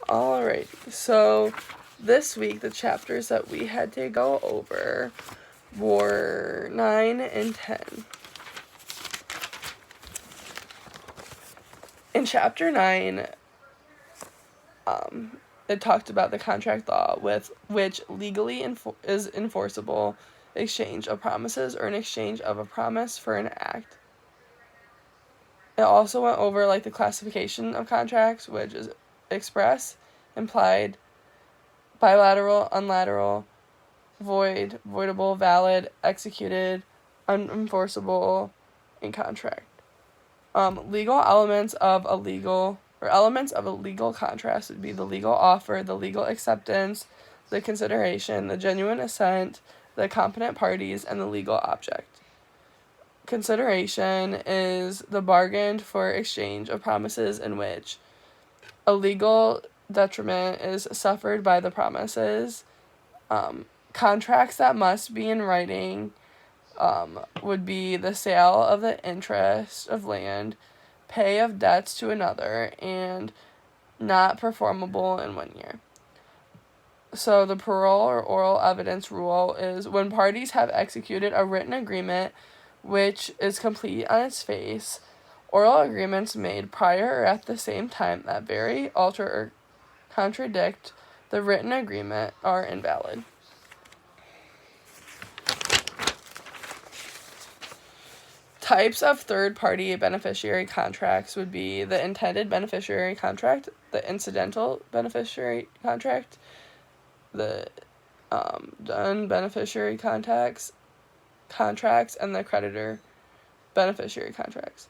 Alright, so this week the chapters that we had to go over were 9 and 10. In chapter 9, it talked about the contract law with which legally is enforceable exchange of promises or an exchange of a promise for an act. It also went over like the classification of contracts, which is express, implied, bilateral, unilateral, void, voidable, valid, executed, unenforceable, and contract. Legal elements of a legal contract would be the legal offer, the legal acceptance, the consideration, the genuine assent, the competent parties, and the legal object. Consideration is the bargained for exchange of promises in which a legal detriment is suffered by the promises. Contracts that must be in writing would be the sale of the interest of land, pay of debts to another, and not performable in 1 year. So the parole or oral evidence rule is when parties have executed a written agreement which is complete on its face, oral agreements made prior or at the same time that vary, alter, or contradict the written agreement are invalid. Types of third-party beneficiary contracts would be the intended beneficiary contract, the incidental beneficiary contract, the done beneficiary contracts, and the creditor beneficiary contracts.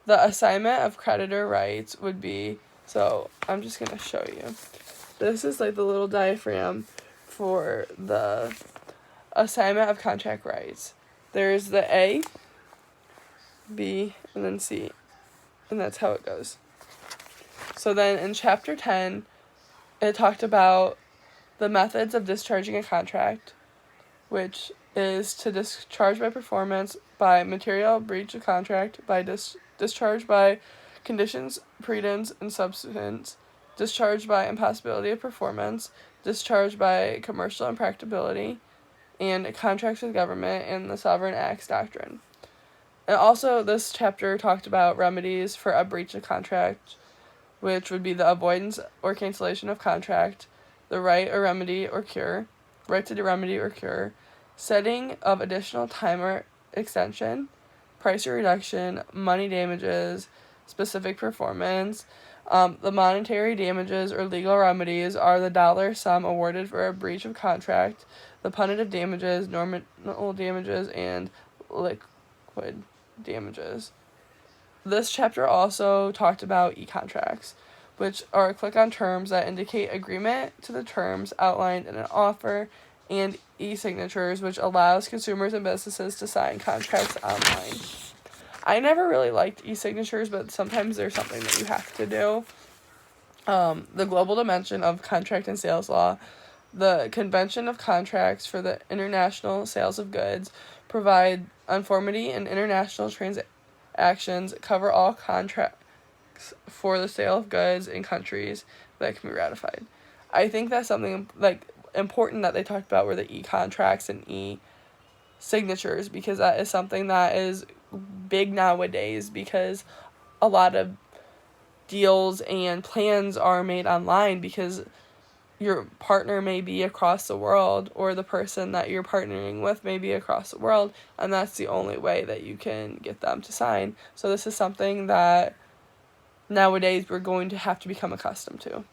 The assignment of creditor rights would be, so I'm just going to show you. This is like the little diagram for the assignment of contract rights. There's the A, B, and then C, and that's how it goes. So then in chapter 10, it talked about the methods of discharging a contract, which is to discharge by performance, by material breach of contract, by discharge by conditions, precedents, and substance, discharge by impossibility of performance, discharge by commercial impracticability, and contracts with government and the Sovereign Acts doctrine. And also, this chapter talked about remedies for a breach of contract, which would be the avoidance or cancellation of contract, the right to remedy or cure, setting of additional time or extension, price reduction, money damages, specific performance. The monetary damages or legal remedies are the dollar sum awarded for a breach of contract, the punitive damages, nominal damages, and liquid damages. This chapter also talked about e-contracts, which are click-on terms that indicate agreement to the terms outlined in an offer, and e-signatures, which allows consumers and businesses to sign contracts online. I never really liked e-signatures, but sometimes they're something that you have to do. The global dimension of contract and sales law, the Convention of Contracts for the International Sales of Goods, provide uniformity in international transactions, cover all contracts for the sale of goods in countries that can be ratified. I think that's something like important that they talked about were the e-contracts and e-signatures, because that is something that is big nowadays, because a lot of deals and plans are made online because your partner may be across the world, or the person that you're partnering with may be across the world, and that's the only way that you can get them to sign. So this is something that nowadays we're going to have to become accustomed to.